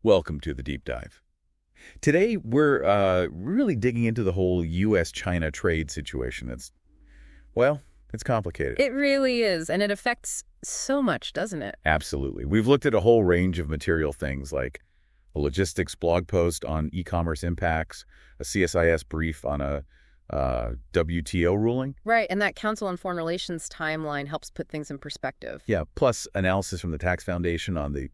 Welcome to the deep dive. Today, we're really digging into the whole U.S. China trade situation. It's complicated. It really is, and it affects so much, doesn't it? Absolutely. We've looked at a whole range of material things like a logistics blog post on e-commerce impacts, a CSIS brief on a WTO ruling. Right, and that Council on Foreign Relations timeline helps put things in perspective. Yeah, plus analysis from the Tax Foundation on the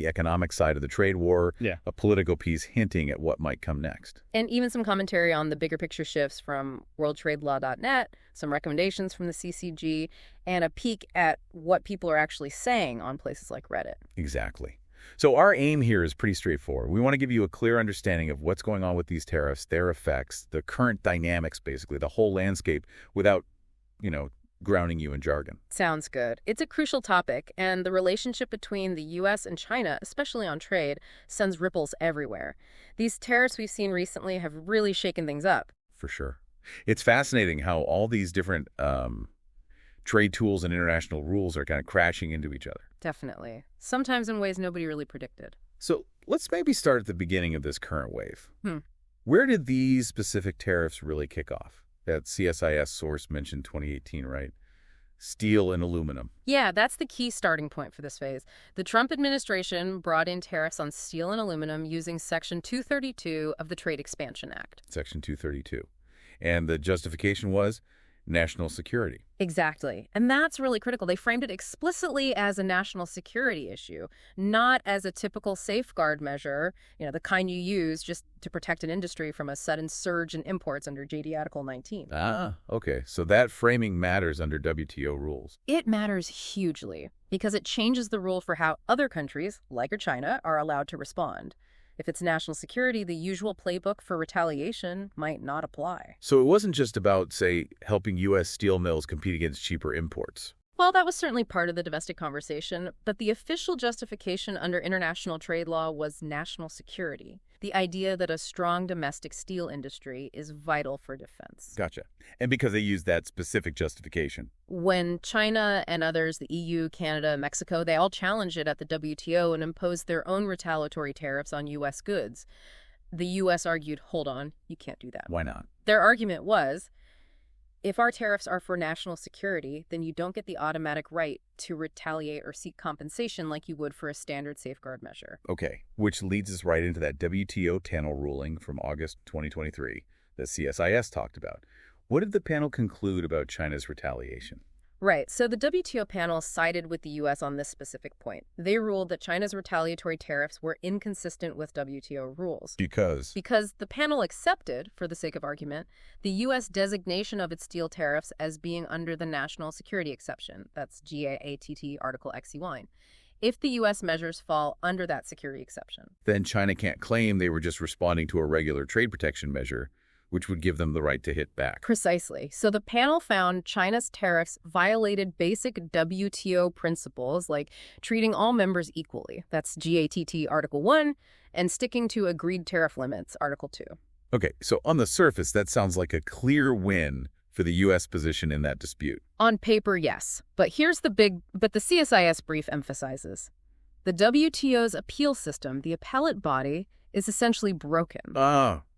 economic side of the trade war, Yeah. a political piece hinting at what might come next. And even some commentary on the bigger picture shifts from worldtradelaw.net, some recommendations from the CCG, and a peek at what people are actually saying on places like Reddit. Exactly. So our aim here is pretty straightforward. We want to give you a clear understanding of what's going on with these tariffs, their effects, the current dynamics, basically, the whole landscape, without, grounding you in jargon. Sounds good. It's a crucial topic, and the relationship between the U.S. and China, especially on trade, sends ripples everywhere. These tariffs we've seen recently have really shaken things up. For sure. It's fascinating how all these different trade tools and international rules are kind of crashing into each other. Definitely. Sometimes in ways nobody really predicted. So let's maybe start at the beginning of this current wave. Where did these specific tariffs really kick off? That CSIS source mentioned 2018, right? Steel and aluminum. Yeah, that's the key starting point for this phase. The Trump administration brought in tariffs on steel and aluminum using Section 232 of the Trade Expansion Act. Section 232. And the justification was national security. Exactly. And that's really critical. They framed it explicitly as a national security issue, not as a typical safeguard measure, the kind you use just to protect an industry from a sudden surge in imports under JD Article 19. Ah, okay. So that framing matters under WTO rules. It matters hugely because it changes the rule for how other countries, like China, are allowed to respond. If it's national security, the usual playbook for retaliation might not apply. So it wasn't just about, say, helping U.S. steel mills compete against cheaper imports. Well, that was certainly part of the domestic conversation, but the official justification under international trade law was national security, the idea that a strong domestic steel industry is vital for defense. Gotcha. And because they used that specific justification. When China and others, the EU, Canada, Mexico, they all challenged it at the WTO and imposed their own retaliatory tariffs on U.S. goods, the U.S. argued, hold on, you can't do that. Why not? Their argument was, if our tariffs are for national security, then you don't get the automatic right to retaliate or seek compensation like you would for a standard safeguard measure. Okay, which leads us right into that WTO panel ruling from August 2023 that CSIS talked about. What did the panel conclude about China's retaliation? Right. So the WTO panel sided with the U.S. on this specific point. They ruled that China's retaliatory tariffs were inconsistent with WTO rules. Because The panel accepted, for the sake of argument, the U.S. designation of its steel tariffs as being under the national security exception. That's GATT Article XCY. If the U.S. measures fall under that security exception, then China can't claim they were just responding to a regular trade protection measure, which would give them the right to hit back. Precisely. So the panel found China's tariffs violated basic WTO principles like treating all members equally. That's GATT Article 1, and sticking to agreed tariff limits, Article 2. Okay, so on the surface, that sounds like a clear win for the U.S. position in that dispute. On paper, yes. But the CSIS brief emphasizes. The WTO's appeal system, the appellate body, is essentially broken.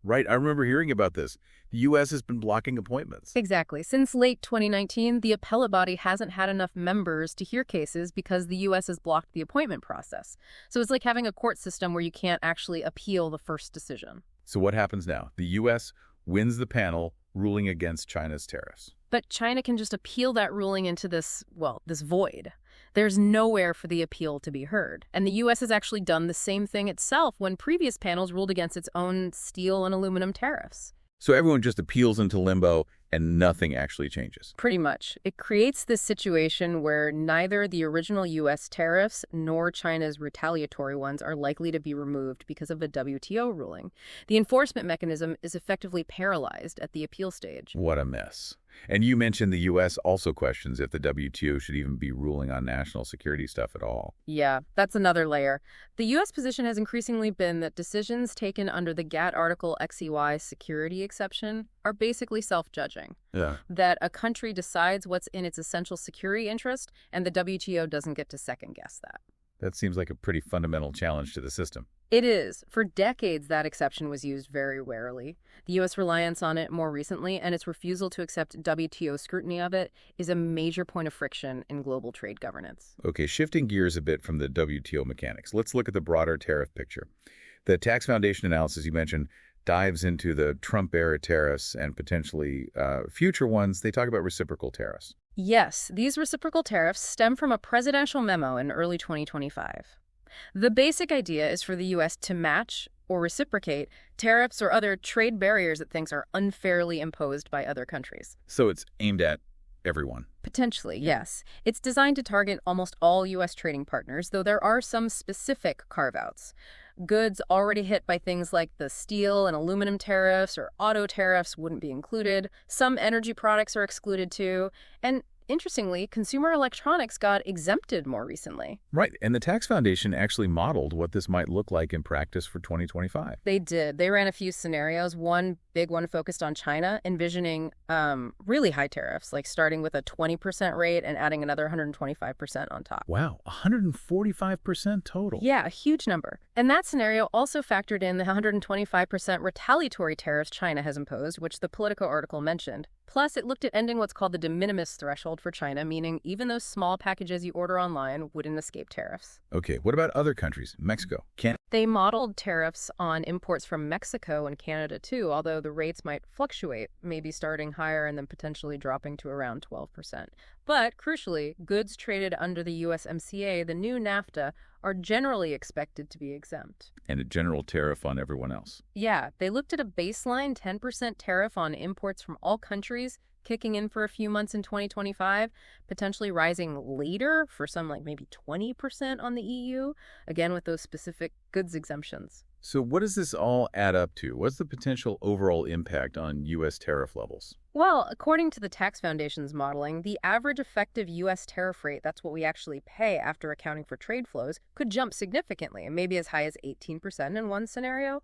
Right. I remember hearing about this. The U.S. has been blocking appointments. Exactly. Since late 2019, the appellate body hasn't had enough members to hear cases because the U.S. has blocked the appointment process. So it's like having a court system where you can't actually appeal the first decision. So what happens now? The U.S. wins the panel ruling against China's tariffs. But China can just appeal that ruling into this void. There's nowhere for the appeal to be heard. And the U.S. has actually done the same thing itself when previous panels ruled against its own steel and aluminum tariffs. So everyone just appeals into limbo and nothing actually changes. Pretty much. It creates this situation where neither the original U.S. tariffs nor China's retaliatory ones are likely to be removed because of a WTO ruling. The enforcement mechanism is effectively paralyzed at the appeal stage. What a mess. And you mentioned the U.S. also questions if the WTO should even be ruling on national security stuff at all. Yeah, that's another layer. The U.S. position has increasingly been that decisions taken under the GATT Article XCY security exception are basically self-judging. Yeah. That a country decides what's in its essential security interest, and the WTO doesn't get to second-guess that. That seems like a pretty fundamental challenge to the system. It is. For decades, that exception was used very rarely. The U.S. reliance on it more recently, and its refusal to accept WTO scrutiny of it, is a major point of friction in global trade governance. Okay, shifting gears a bit from the WTO mechanics, let's look at the broader tariff picture. The tax foundation analysis you mentioned dives into the Trump-era tariffs and potentially future ones. They talk about reciprocal tariffs. Yes, these reciprocal tariffs stem from a presidential memo in early 2025. The basic idea is for the U.S. to match or reciprocate tariffs or other trade barriers it thinks are unfairly imposed by other countries. So it's aimed at everyone. Potentially, yes. It's designed to target almost all U.S. trading partners, though there are some specific carve-outs. Goods already hit by things like the steel and aluminum tariffs or auto tariffs wouldn't be included. Some energy products are excluded too. And interestingly, consumer electronics got exempted more recently. Right, and the tax foundation actually modeled what this might look like in practice for 2025. They did. They ran a few scenarios. One big one focused on China, envisioning really high tariffs, like starting with a 20% rate and adding another 125% on top. Wow, 145% total. Yeah, a huge number. And that scenario also factored in the 125% retaliatory tariffs China has imposed, which the Politico article mentioned. Plus, it looked at ending what's called the de minimis threshold for China, meaning even those small packages you order online wouldn't escape tariffs. Okay, what about other countries? Mexico, Canada? They modeled tariffs on imports from Mexico and Canada too, although the rates might fluctuate, maybe starting higher and then potentially dropping to around 12%. But crucially, goods traded under the USMCA, the new NAFTA, are generally expected to be exempt. And a general tariff on everyone else. Yeah, they looked at a baseline 10% tariff on imports from all countries, kicking in for a few months in 2025, potentially rising later for some like maybe 20% on the EU, again with those specific goods exemptions. So what does this all add up to? What's the potential overall impact on U.S. tariff levels? Well, according to the Tax Foundation's modeling, the average effective U.S. tariff rate, that's what we actually pay after accounting for trade flows, could jump significantly, and maybe as high as 18% in one scenario.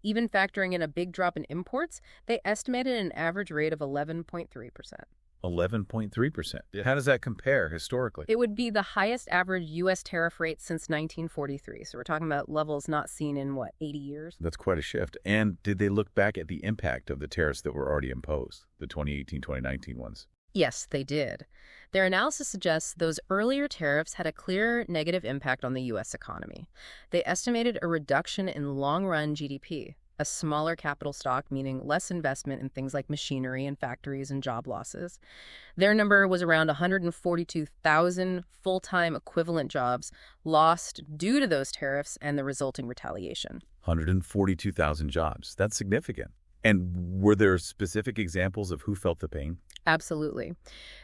Even factoring in a big drop in imports, they estimated an average rate of 11.3%. 11.3%. How does that compare historically? It would be the highest average U.S. tariff rate since 1943. So we're talking about levels not seen in, 80 years? That's quite a shift. And did they look back at the impact of the tariffs that were already imposed, the 2018-2019 ones? Yes, they did. Their analysis suggests those earlier tariffs had a clear negative impact on the U.S. economy. They estimated a reduction in long-run GDP, a smaller capital stock, meaning less investment in things like machinery and factories and job losses. Their number was around 142,000 full-time equivalent jobs lost due to those tariffs and the resulting retaliation. 142,000 jobs. That's significant. And were there specific examples of who felt the pain? Absolutely.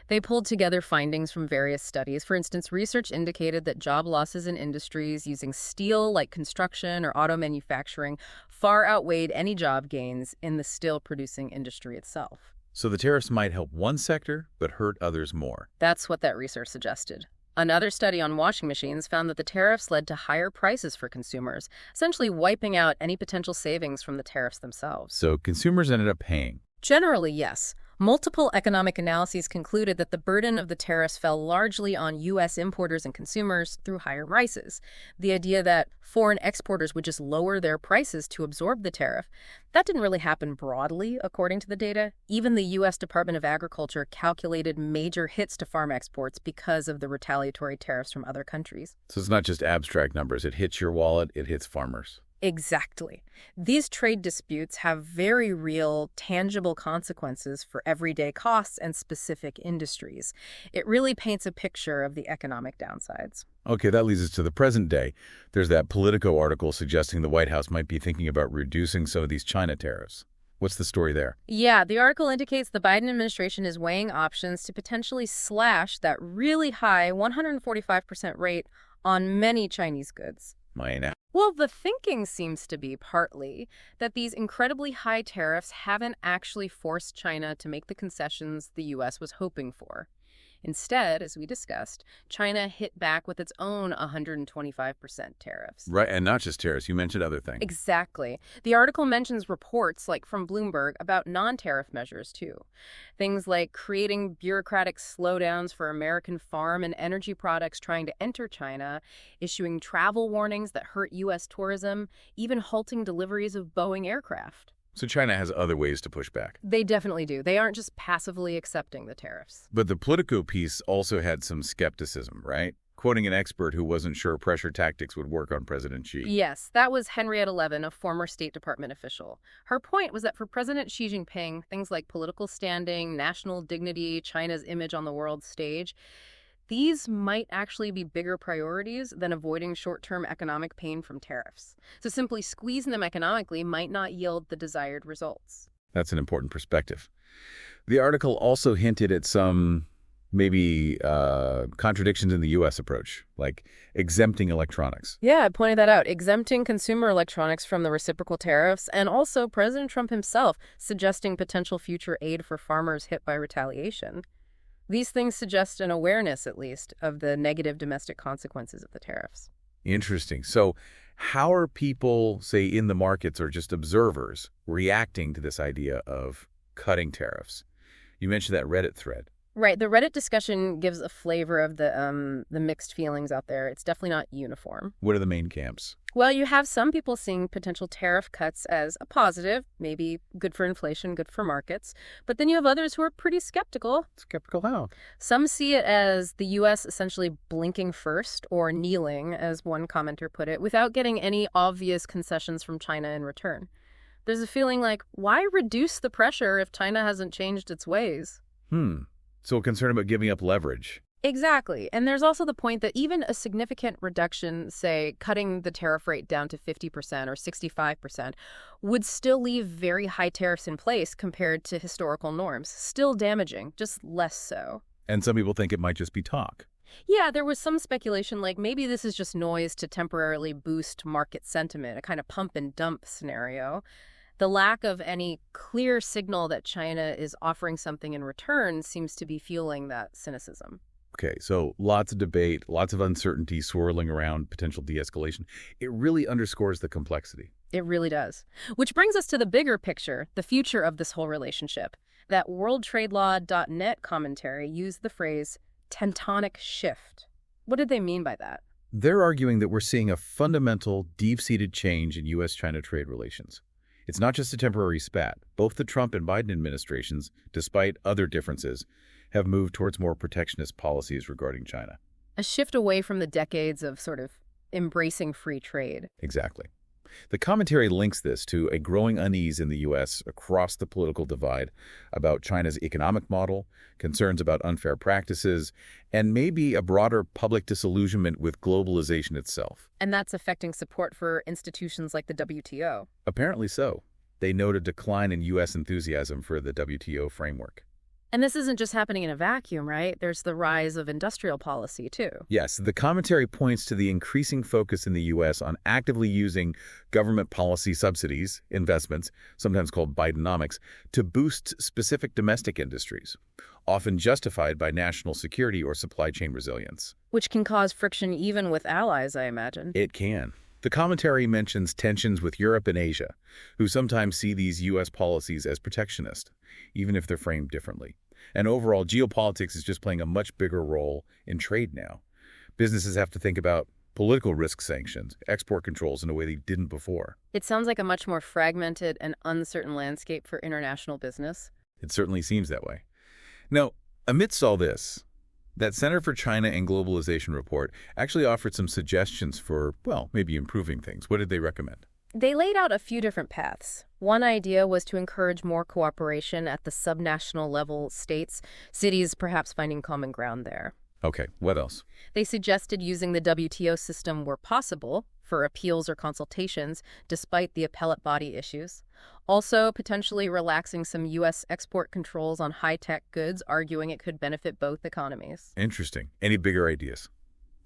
They pulled together findings from various studies. For instance, research indicated that job losses in industries using steel, like construction or auto manufacturing, far outweighed any job gains in the steel-producing industry itself. So the tariffs might help one sector, but hurt others more. That's what that research suggested. Another study on washing machines found that the tariffs led to higher prices for consumers, essentially wiping out any potential savings from the tariffs themselves. So consumers ended up paying. Generally, yes. Multiple economic analyses concluded that the burden of the tariffs fell largely on U.S. importers and consumers through higher prices. The idea that foreign exporters would just lower their prices to absorb the tariff, that didn't really happen broadly, according to the data. Even the U.S. Department of Agriculture calculated major hits to farm exports because of the retaliatory tariffs from other countries. So it's not just abstract numbers. It hits your wallet, it hits farmers. Exactly. These trade disputes have very real, tangible consequences for everyday costs and specific industries. It really paints a picture of the economic downsides. Okay, that leads us to the present day. There's that Politico article suggesting the White House might be thinking about reducing some of these China tariffs. What's the story there? Yeah, the article indicates the Biden administration is weighing options to potentially slash that really high 145% rate on many Chinese goods. Well, the thinking seems to be partly that these incredibly high tariffs haven't actually forced China to make the concessions the U.S. was hoping for. Instead, as we discussed, China hit back with its own 125% tariffs. Right, and not just tariffs. You mentioned other things. Exactly. The article mentions reports, like from Bloomberg, about non-tariff measures, too. Things like creating bureaucratic slowdowns for American farm and energy products trying to enter China, issuing travel warnings that hurt U.S. tourism, even halting deliveries of Boeing aircraft. So China has other ways to push back. They definitely do. They aren't just passively accepting the tariffs. But the Politico piece also had some skepticism, right? Quoting an expert who wasn't sure pressure tactics would work on President Xi. Yes, that was Henrietta Levin, a former State Department official. Her point was that for President Xi Jinping, things like political standing, national dignity, China's image on the world stage, these might actually be bigger priorities than avoiding short-term economic pain from tariffs. So simply squeezing them economically might not yield the desired results. That's an important perspective. The article also hinted at some maybe contradictions in the U.S. approach, like exempting electronics. Yeah, I pointed that out. Exempting consumer electronics from the reciprocal tariffs, and also President Trump himself suggesting potential future aid for farmers hit by retaliation. These things suggest an awareness, at least, of the negative domestic consequences of the tariffs. Interesting. So how are people, say, in the markets or just observers, reacting to this idea of cutting tariffs? You mentioned that Reddit thread. Right. The Reddit discussion gives a flavor of the mixed feelings out there. It's definitely not uniform. What are the main camps? Well, you have some people seeing potential tariff cuts as a positive, maybe good for inflation, good for markets. But then you have others who are pretty skeptical. Skeptical how? Some see it as the U.S. essentially blinking first, or kneeling, as one commenter put it, without getting any obvious concessions from China in return. There's a feeling like, why reduce the pressure if China hasn't changed its ways? So a concern about giving up leverage. Exactly. And there's also the point that even a significant reduction, say, cutting the tariff rate down to 50% or 65%, would still leave very high tariffs in place compared to historical norms. Still damaging, just less so. And some people think it might just be talk. Yeah, there was some speculation like maybe this is just noise to temporarily boost market sentiment, a kind of pump and dump scenario. The lack of any clear signal that China is offering something in return seems to be fueling that cynicism. Okay, so lots of debate, lots of uncertainty swirling around potential de-escalation. It really underscores the complexity. It really does. Which brings us to the bigger picture, the future of this whole relationship. That worldtradelaw.net commentary used the phrase tectonic shift. What did they mean by that? They're arguing that we're seeing a fundamental, deep-seated change in U.S.-China trade relations. It's not just a temporary spat. Both the Trump and Biden administrations, despite other differences, have moved towards more protectionist policies regarding China. A shift away from the decades of sort of embracing free trade. Exactly. The commentary links this to a growing unease in the U.S. across the political divide about China's economic model, concerns about unfair practices, and maybe a broader public disillusionment with globalization itself. And that's affecting support for institutions like the WTO. Apparently so. They note a decline in U.S. enthusiasm for the WTO framework. And this isn't just happening in a vacuum, right? There's the rise of industrial policy, too. Yes, the commentary points to the increasing focus in the U.S. on actively using government policy subsidies, investments, sometimes called Bidenomics, to boost specific domestic industries, often justified by national security or supply chain resilience. Which can cause friction even with allies, I imagine. It can. The commentary mentions tensions with Europe and Asia, who sometimes see these U.S. policies as protectionist, even if they're framed differently. And overall, geopolitics is just playing a much bigger role in trade now. Businesses have to think about political risk sanctions, export controls in a way they didn't before. It sounds like a much more fragmented and uncertain landscape for international business. It certainly seems that way. Now, amidst all this, that Center for China and Globalization report actually offered some suggestions for, well, maybe improving things. What did they recommend? They laid out a few different paths. One idea was to encourage more cooperation at the subnational level states, cities perhaps finding common ground there. Okay, what else? They suggested using the WTO system where possible for appeals or consultations, despite the appellate body issues. Also, potentially relaxing some U.S. export controls on high-tech goods, arguing it could benefit both economies. Interesting. Any bigger ideas?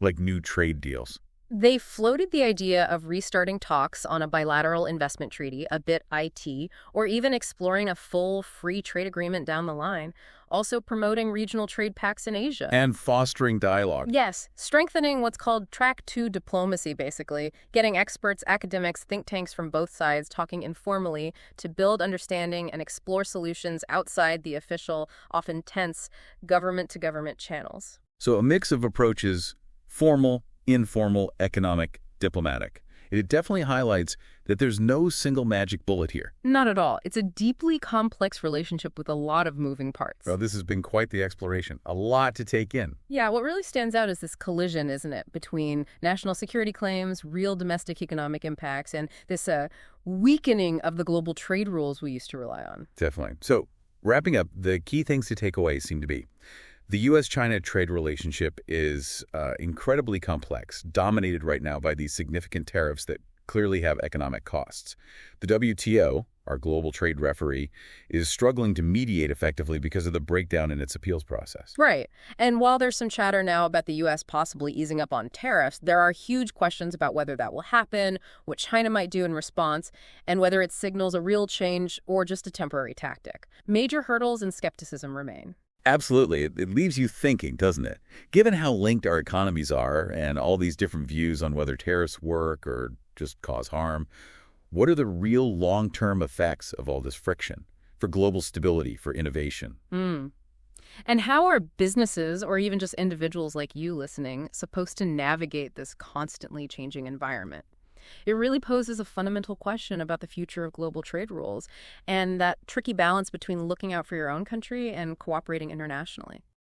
Like new trade deals? They floated the idea of restarting talks on a bilateral investment treaty, a bit IT, or even exploring a full free trade agreement down the line, also promoting regional trade pacts in Asia. And fostering dialogue. Yes, strengthening what's called track two diplomacy, basically, getting experts, academics, think tanks from both sides talking informally to build understanding and explore solutions outside the official, often tense, government-to-government channels. So a mix of approaches, formal, informal, economic, diplomatic. It definitely highlights that there's no single magic bullet here. Not at all. It's a deeply complex relationship with a lot of moving parts. Well, this has been quite the exploration. A lot to take in. Yeah, what really stands out is this collision, isn't it, between national security claims, real domestic economic impacts, and this weakening of the global trade rules we used to rely on. Definitely. So, wrapping up, the key things to take away seem to be the U.S. China trade relationship is incredibly complex, dominated right now by these significant tariffs that clearly have economic costs. The WTO, our global trade referee, is struggling to mediate effectively because of the breakdown in its appeals process. Right. And while there's some chatter now about the U.S. possibly easing up on tariffs, there are huge questions about whether that will happen, what China might do in response, and whether it signals a real change or just a temporary tactic. Major hurdles and skepticism remain. Absolutely. It leaves you thinking, doesn't it? Given how linked our economies are and all these different views on whether tariffs work or just cause harm, what are the real long-term effects of all this friction for global stability, for innovation? And how are businesses, or even just individuals like you listening, supposed to navigate this constantly changing environment? It really poses a fundamental question about the future of global trade rules and that tricky balance between looking out for your own country and cooperating internationally.